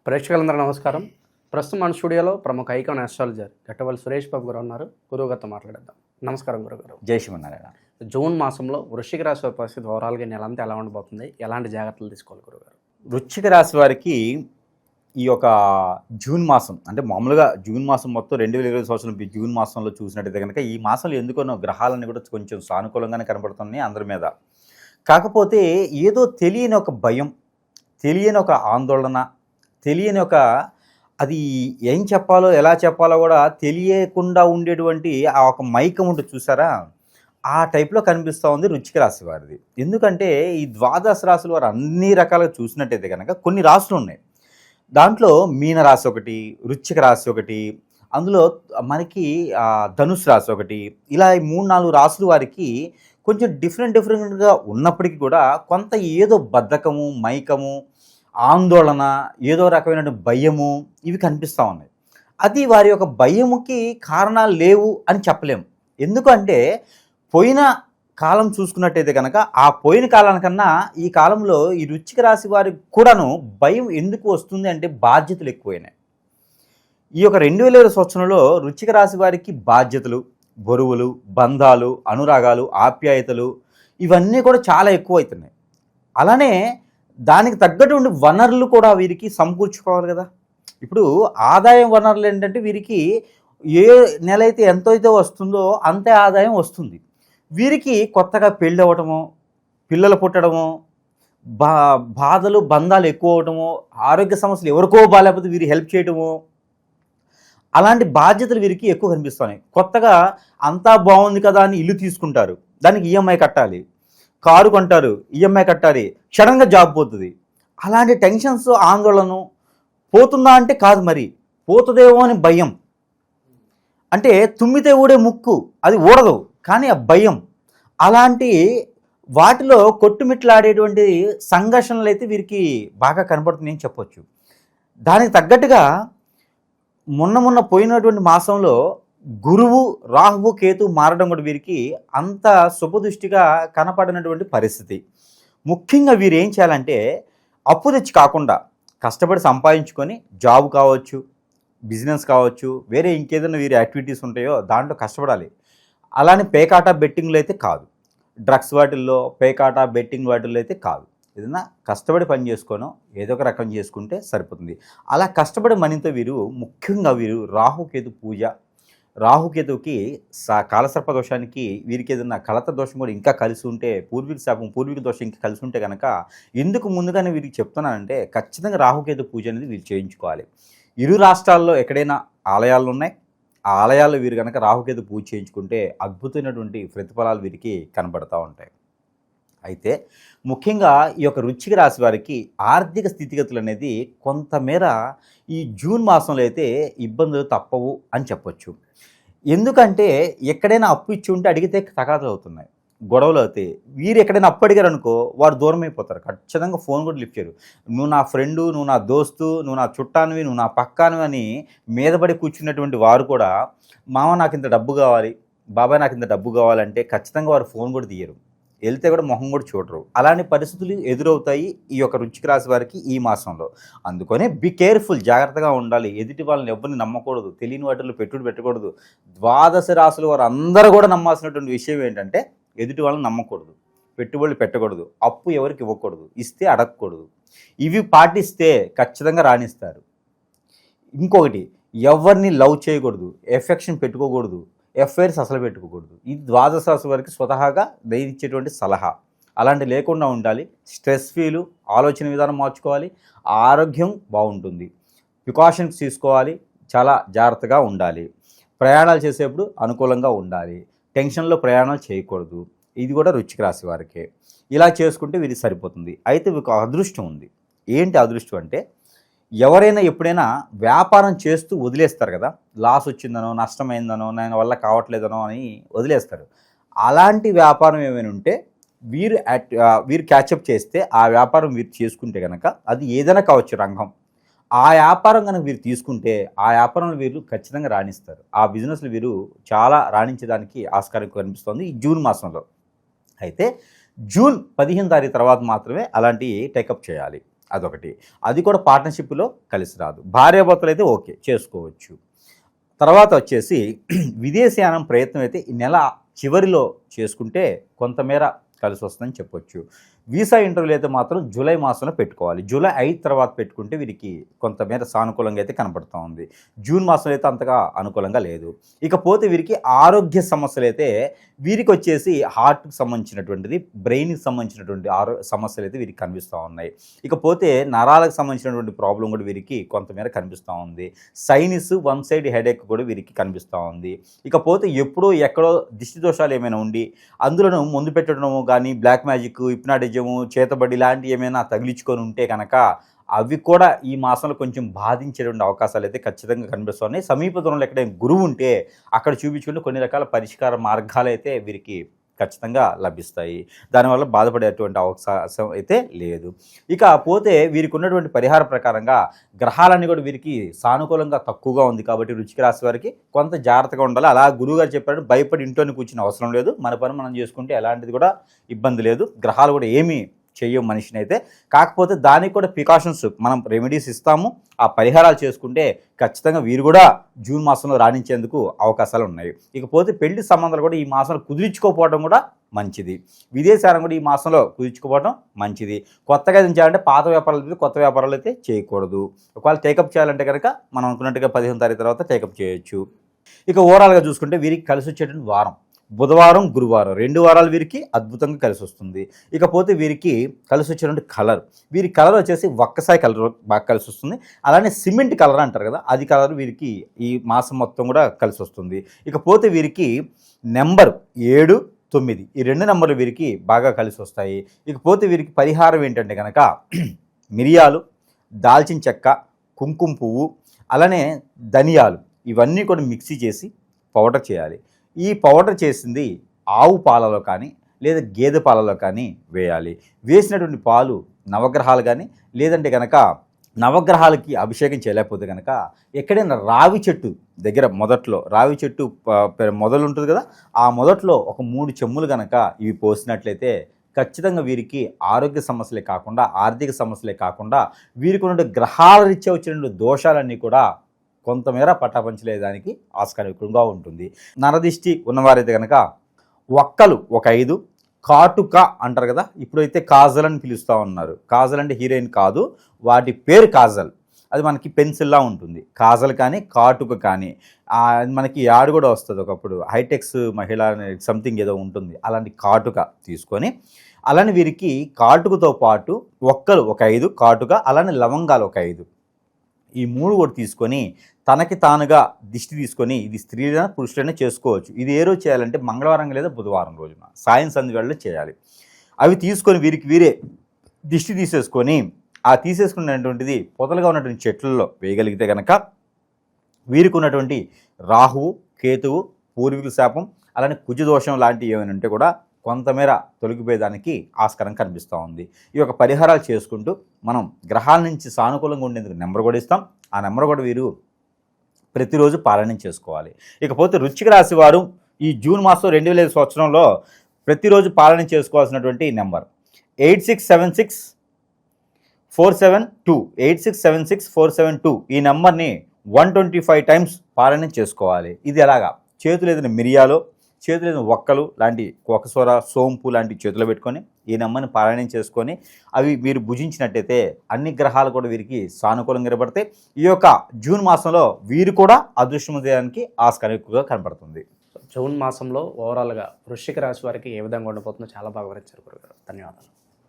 ప్రేక్షకులందరూ నమస్కారం. ప్రస్తుతం మన స్టూడియోలో ప్రముఖ ఐకాన్ ఆస్ట్రాలజర్ గట్టవల్లి సురేష్ బాబు గారు ఉన్నారు. గురువుగారితో మాట్లాడేద్దాం. నమస్కారం గురుగారు. జై శ్రీమన్నారాయణ. జూన్ మాసంలో వృశ్చిక రాశి వారి పరిస్థితి ఓవరాల్గా నెలంతా ఎలా ఉండబోతుంది, ఎలాంటి జాగ్రత్తలు తీసుకోవాలి గురుగారు? వృశ్చిక రాశి వారికి ఈ యొక్క జూన్ మాసం అంటే మామూలుగా జూన్ మాసం మొత్తం 2020 సంవత్సరం జూన్ మాసంలో చూసినట్టయితే కనుక ఈ మాసంలో ఎందుకనో గ్రహాలన్నీ కూడా కొంచెం సానుకూలంగానే కనపడుతున్నాయి అందరి మీద. కాకపోతే ఏదో తెలియని ఒక భయం, తెలియని ఒక ఆందోళన, తెలియని ఒక అది ఏం చెప్పాలో ఎలా చెప్పాలో కూడా తెలియకుండా ఉండేటువంటి ఆ ఒక మైకం ఉంటుంది చూసారా, ఆ టైప్లో కనిపిస్తూ ఉంది వృశ్చిక రాశి వారిది. ఎందుకంటే ఈ ద్వాదశ రాశుల వారు అన్ని రకాలుగా చూసినట్టయితే కనుక కొన్ని రాశులు ఉన్నాయి. దాంట్లో మీన రాశి ఒకటి, వృశ్చిక రాశి ఒకటి, అందులో మనకి ధనుసు రాశి ఒకటి, ఇలా 3-4 రాశుల వారికి కొంచెం డిఫరెంట్గా ఉన్నప్పటికీ కూడా కొంత ఏదో బద్ధకము, మైకము, ఆందోళన, ఏదో రకమైన భయము ఇవి కనిపిస్తూ ఉన్నాయి. అది వారి యొక్క భయముకి కారణాలు లేవు అని చెప్పలేము. ఎందుకంటే పోయిన కాలం చూసుకున్నట్టయితే కనుక ఆ పోయిన కాలానికన్నా ఈ కాలంలో ఈ వృశ్చిక రాశి వారికి కూడాను భయం ఎందుకు వస్తుంది అంటే బాధ్యతలు ఎక్కువైనాయి. ఈ యొక్క 2020 సంవత్సరంలో వృశ్చిక రాశి వారికి బాధ్యతలు, బరువులు, బంధాలు, అనురాగాలు, ఆప్యాయతలు ఇవన్నీ కూడా చాలా ఎక్కువ అవుతున్నాయి. అలానే దానికి తగ్గటువంటి వనరులు కూడా వీరికి సమకూర్చుకోవాలి కదా. ఇప్పుడు ఆదాయం వనరులు ఏంటంటే వీరికి ఏ నెల అయితే ఎంతో అయితే వస్తుందో అంతే ఆదాయం వస్తుంది. వీరికి కొత్తగా పెళ్ళి అవ్వటము, పిల్లలు పుట్టడము, బాధలు బంధాలు ఎక్కువ అవటము, ఆరోగ్య సమస్యలు ఎవరికో బాగాలేకపోతే వీరికి హెల్ప్ చేయటము, అలాంటి బాధ్యతలు వీరికి ఎక్కువ కనిపిస్తున్నాయి. కొత్తగా అంతా బాగుంది కదా అని ఇల్లు తీసుకుంటారు, దానికి ఈఎంఐ కట్టాలి, కారు కొంటారు, ఈఎంఐ కట్టాలి, సడన్గా జాబ్ పోతుంది. అలాంటి టెన్షన్స్, ఆందోళన పోతుందా అంటే కాదు, మరి పోతుందేమో అని భయం. అంటే తుమ్మితే ఊడే ముక్కు అది ఊడదు, కానీ ఆ భయం. అలాంటి వాటిలో కొట్టుమిట్లాడేటువంటి సంఘర్షణలు అయితే వీరికి బాగా కనబడుతున్నాయని చెప్పొచ్చు. దానికి తగ్గట్టుగా మొన్న పోయినటువంటి మాసంలో గురువు, రాహువు, కేతు మారడం కూడా వీరికి అంత శుభదృష్టిగా కనపడినటువంటి పరిస్థితి. ముఖ్యంగా వీరు ఏం చేయాలంటే అప్పు తెచ్చి కాకుండా కష్టపడి సంపాదించుకొని జాబ్ కావచ్చు, బిజినెస్ కావచ్చు, వేరే ఇంకేదైనా వీరి యాక్టివిటీస్ ఉంటాయో దాంట్లో కష్టపడాలి. అలానే పేకాట బెట్టింగ్లు అయితే కాదు, డ్రగ్స్ వాటిల్లో పేకాట బెట్టింగ్ వాటిల్లో అయితే కాదు. ఏదైనా కష్టపడి పని చేసుకోనో ఏదో ఒక రకం చేసుకుంటే సరిపోతుంది. అలా కష్టపడి మనీతో వీరు ముఖ్యంగా రాహుకేతు పూజ, రాహుకేతువుకి కాలసర్ప దోషానికి వీరికి ఏదైనా కలత దోషం కూడా ఇంకా కలిసి ఉంటే, పూర్వీక శాపం, పూర్వీక దోషం ఇంకా కలిసి ఉంటే కనుక ఎందుకు ముందుగానే వీరికి చెప్తున్నానంటే ఖచ్చితంగా రాహుకేతు పూజ అనేది వీరు చేయించుకోవాలి. ఇరు రాష్ట్రాల్లో ఎక్కడైనా ఆలయాలు ఉన్నాయి, ఆ ఆలయాల్లో వీరు కనుక రాహుకేతు పూజ చేయించుకుంటే అద్భుతమైనటువంటి ప్రతిఫలాలు వీరికి కనబడుతూ ఉంటాయి. అయితే ముఖ్యంగా ఈ యొక్క వృశ్చిక రాశి వారికి ఆర్థిక స్థితిగతులు అనేది కొంతమేర ఈ జూన్ మాసంలో అయితే ఇబ్బందులు తప్పవు అని చెప్పొచ్చు. ఎందుకంటే ఎక్కడైనా అప్పు ఇచ్చి ఉంటే అడిగితే తగాదాలు అవుతున్నాయి, గొడవలు అవుతాయి. వీరు ఎక్కడైనా అప్పు అడిగారు అనుకో వారు దూరం అయిపోతారు, ఖచ్చితంగా ఫోన్ కూడా లిఫ్ట్ చేయరు. నువ్వు నా ఫ్రెండు, నువ్వు నా దోస్తు, నువ్వు నా చుట్టానివి, నువ్వు నా పక్కానివి అని మీదపడి కూర్చున్నటువంటి వారు కూడా మామ నాకు ఇంత డబ్బు కావాలి, బాబాయ్ నాకు ఇంత డబ్బు కావాలంటే ఖచ్చితంగా వారు ఫోన్ కూడా తీయరు, వెళ్తే కూడా మొహం కూడా చూడరు. అలాంటి పరిస్థితులు ఎదురవుతాయి ఈ యొక్క వృశ్చిక రాశి వారికి ఈ మాసంలో. అందుకనే బీ కేర్ఫుల్, జాగ్రత్తగా ఉండాలి. ఎదుటి వాళ్ళని ఎవరిని నమ్మకూడదు, తెలియని వాటిలో పెట్టుబడి పెట్టకూడదు. ద్వాదశ రాశుల వారు అందరూ కూడా నమ్మాల్సినటువంటి విషయం ఏంటంటే ఎదుటి వాళ్ళని నమ్మకూడదు, పెట్టుబడులు పెట్టకూడదు, అప్పు ఎవరికి ఇవ్వకూడదు, ఇస్తే అడగకూడదు. ఇవి పాటిస్తే ఖచ్చితంగా రాణిస్తారు. ఇంకొకటి, ఎవరిని లవ్ చేయకూడదు, ఎఫెక్షన్ పెట్టుకోకూడదు, ఎఫ్ఐఆర్స్ అసలు పెట్టుకోకూడదు. ఇది ద్వాదశ రాశి వారికి స్వతహాగా ఇచ్చేటువంటి సలహా. అలాంటి లేకుండా ఉండాలి. స్ట్రెస్ ఫీలు, ఆలోచన విధానం మార్చుకోవాలి, ఆరోగ్యం బాగుంటుంది, ప్రికాషన్స్ తీసుకోవాలి, చాలా జాగ్రత్తగా ఉండాలి. ప్రయాణాలు చేసేప్పుడు అనుకూలంగా ఉండాలి, టెన్షన్లో ప్రయాణాలు చేయకూడదు. ఇది కూడా వృశ్చిక రాశి వారికే. ఇలా చేసుకుంటే వీరికి సరిపోతుంది. అయితే వీరికి అదృష్టం ఉంది. ఏంటి అదృష్టం అంటే ఎవరైనా ఎప్పుడైనా వ్యాపారం చేస్తూ వదిలేస్తారు కదా, లాస్ వచ్చిందనో, నష్టమైందనో, నేను వల్ల కావట్లేదనో అని వదిలేస్తారు. అలాంటి వ్యాపారం ఏమైనా ఉంటే వీరు క్యాచప్ చేస్తే ఆ వ్యాపారం వీరు చేసుకుంటే కనుక అది ఏదైనా కావచ్చు రంగం, ఆ వ్యాపారం కనుక వీరు తీసుకుంటే ఆ వ్యాపారంలో వీరు ఖచ్చితంగా రాణిస్తారు. ఆ బిజినెస్లో వీరు చాలా రాణించడానికి ఆస్కారం కనిపిస్తుంది ఈ జూన్ మాసంలో. అయితే జూన్ 15 తారీఖు తర్వాత మాత్రమే అలాంటివి టేకప్ చేయాలి. అదొకటి. అది కూడా పార్ట్నర్షిప్లో కలిసి రాదు. భార్యాభర్తలు అయితే ఓకే చేసుకోవచ్చు. తర్వాత వచ్చేసి విదేశీయానం ప్రయత్నం అయితే ఈ నెల చివరిలో చేసుకుంటే కొంతమేర కలిసి వస్తుందని చెప్పొచ్చు. వీసా ఇంటర్వ్యూలు అయితే మాత్రం జూలై మాసంలో పెట్టుకోవాలి. జూలై 5 తర్వాత పెట్టుకుంటే వీరికి కొంతమేర సానుకూలంగా అయితే కనపడుతూ ఉంది. జూన్ మాసంలో అయితే అంతగా అనుకూలంగా లేదు. ఇకపోతే వీరికి ఆరోగ్య సమస్యలు అయితే వీరికి వచ్చేసి హార్ట్కి సంబంధించినటువంటిది, బ్రెయిన్కి సంబంధించినటువంటి సమస్యలు అయితే వీరికి కనిపిస్తూ ఉన్నాయి. ఇకపోతే నరాలకు సంబంధించినటువంటి ప్రాబ్లం కూడా వీరికి కొంతమేర కనిపిస్తూ ఉంది. సైనస్ వన్ సైడ్ హెడేక్ కూడా వీరికి కనిపిస్తూ ఉంది. ఇకపోతే ఎప్పుడో ఎక్కడో దిష్టి దోషాలు ఏమైనా ఉండి అందులోనూ ముందు పెట్టడము కానీ బ్లాక్ మ్యాజిక్, హిప్నాటిజము, చేతబడి లాంటివి ఏమైనా తగిలించుకొని ఉంటే కనుక అవి కూడా ఈ మాసంలో కొంచెం బాధించేటువంటి అవకాశాలు అయితే ఖచ్చితంగా కనిపిస్తున్నాయి. సమీప దూరంలో ఎక్కడైనా గురువు ఉంటే అక్కడ చూపించుకుంటే కొన్ని రకాల పరిష్కార మార్గాలు అయితే వీరికి ఖచ్చితంగా లభిస్తాయి. దానివల్ల బాధపడేటువంటి అవకాశం అయితే లేదు. ఇక పోతే వీరికి ఉన్నటువంటి పరిహార ప్రకారంగా గ్రహాలన్నీ కూడా వీరికి సానుకూలంగా తక్కువగా ఉంది కాబట్టి వృశ్చిక రాశి వారికి కొంత జాగ్రత్తగా ఉండాలి. అలా గురువుగారు చెప్పాడు, భయపడి ఇంట్లోనే కూర్చునే అవసరం లేదు. మన పని మనం చేసుకుంటే ఎలాంటిది కూడా ఇబ్బంది లేదు. గ్రహాలు కూడా ఏమీ చెయ్యం మనిషిని అయితే. కాకపోతే దానికి కూడా ప్రికాషన్స్ మనం రెమెడీస్ ఇస్తాము. ఆ పరిహారాలు చేసుకుంటే ఖచ్చితంగా వీరు కూడా జూన్ మాసంలో రాణించేందుకు అవకాశాలు ఉన్నాయి. ఇకపోతే పెళ్లి సంబంధాలు కూడా ఈ మాసంలో కుదిరించుకోకపోవడం కూడా మంచిది. విదేశాలను కూడా ఈ మాసంలో కుదిరించుకోవడం మంచిది. కొత్తగా ఏం చేయాలంటే పాత వ్యాపారాలు అయితే కొత్త వ్యాపారాలు అయితే చేయకూడదు. ఒకవేళ టేకప్ చేయాలంటే కనుక మనం అనుకున్నట్టుగా 15వ తారీఖు తర్వాత టేకప్ చేయొచ్చు. ఇక ఓవరాల్గా చూసుకుంటే వీరికి కలిసి వచ్చేటువంటి వారం బుధవారం, గురువారం 2 వారాలు వీరికి అద్భుతంగా కలిసి వస్తుంది. ఇకపోతే వీరికి కలిసి వచ్చేటువంటి కలర్, వీరి కలర్ వచ్చేసి ఒక్కసారి కలర్ బాగా కలిసి వస్తుంది. అలానే సిమెంట్ కలర్ అంటారు కదా, అది కలర్ వీరికి ఈ మాసం మొత్తం కూడా కలిసి వస్తుంది. ఇకపోతే వీరికి నెంబర్ 7, 9 ఈ 2 నెంబర్లు వీరికి బాగా కలిసి వస్తాయి. ఇకపోతే వీరికి పరిహారం ఏంటంటే కనుక మిరియాలు, దాల్చిన చెక్క, కుంకుమ పువ్వు, అలానే ధనియాలు ఇవన్నీ కూడా మిక్సీ చేసి పౌడర్ చేయాలి. ఈ పౌడర్ చేసింది ఆవు పాలలో కానీ లేదా గేదె పాలలో కానీ వేయాలి. వేసినటువంటి పాలు నవగ్రహాలు కానీ లేదంటే కనుక నవగ్రహాలకి అభిషేకం చేయలేకపోతే కనుక ఎక్కడైనా రావి చెట్టు దగ్గర మొదట్లో రావి చెట్టు మొదలు ఉంటుంది కదా, ఆ మొదట్లో ఒక 3 చెమ్ములు కనుక ఇవి పోసినట్లయితే ఖచ్చితంగా వీరికి ఆరోగ్య సమస్యలే కాకుండా ఆర్థిక సమస్యలే కాకుండా వీరికి ఉన్న గ్రహాల రీత్యా వచ్చిన దోషాలన్నీ కూడా కొంతమేర పటాపంచలేదానికి ఆస్కారం ఎక్కువగా ఉంటుంది. నరదిష్టి ఉన్నవారైతే కనుక ఒక్కలు ఒక 5, కాటుక అంటారు కదా, ఇప్పుడైతే కాజల్ అని పిలుస్తూ ఉన్నారు. కాజల్ అంటే హీరోయిన్ కాదు, వాటి పేరు కాజల్. అది మనకి పెన్సిల్లా ఉంటుంది. కాజల్ కానీ కాటుక కానీ మనకి యాడ్ కూడా వస్తుంది. ఒకప్పుడు హైటెక్స్ మహిళ సంథింగ్ ఏదో ఉంటుంది, అలాంటి కాటుక తీసుకొని అలానే వీరికి కాటుకతో పాటు ఒక్కలు ఒక 5, కాటుక అలానే లవంగాలు ఒక 5 ఈ 3 కూడా తీసుకొని తనకి తానుగా దిష్టి తీసుకొని, ఇది స్త్రీలైనా పురుషులైనా చేసుకోవచ్చు. ఇది ఏ రోజు చేయాలంటే మంగళవారం లేదా బుధవారం రోజున సాయం సంధి వేళలో చేయాలి. అవి తీసుకొని వీరికి వీరే దిష్టి తీసేసుకొని ఆ తీసేసుకున్నటువంటిది పొదలుగా ఉన్నటువంటి చెట్లలో వేయగలిగితే కనుక వీరికి ఉన్నటువంటి రాహువు, కేతువు, పూర్వీకుల శాపం అలానే కుజదోషం లాంటివి ఏమైనా ఉంటే కూడా కొంతమేర తొలగిపోయేదానికి ఆస్కారం కనిపిస్తూ ఉంది. ఈ యొక్క పరిహారాలు చేసుకుంటూ మనం గ్రహాల నుంచి సానుకూలంగా ఉండేందుకు నెంబర్ కూడా ఇస్తాం. ఆ నెంబర్ కూడా వీరు ప్రతిరోజు పాలన చేసుకోవాలి. ఇకపోతే వృశ్చిక రాశి వారు ఈ జూన్ మాసం 2005 సంవత్సరంలో ప్రతిరోజు పాలన చేసుకోవాల్సినటువంటి నెంబర్ 867647 867647 ఈ నెంబర్ని 125 టైమ్స్ పాలన చేసుకోవాలి. ఇది ఎలాగా? చేతులు ఏదైనా మిరియాలు, చేతులు ఏదైనా ఒక్కలు లాంటి కోకసూర, సోంపు లాంటి చేతిలో పెట్టుకొని ఈ నెంబర్ని పారాయణం చేసుకొని అవి మీరు భుజించినట్టయితే అన్ని గ్రహాలు కూడా వీరికి సానుకూలంగా ఏర్పడతాయి. ఈ యొక్క జూన్ మాసంలో వీరు కూడా అదృష్టమయ్యడానికి ఆస్కారం ఎక్కువగా కనపడుతుంది. జూన్ మాసంలో ఓవరాల్గా వృశ్చిక రాశి వారికి ఏ విధంగా ఉండబోతుందో చాలా బాగా వివరించారు గురుగారు. ధన్యవాదాలు.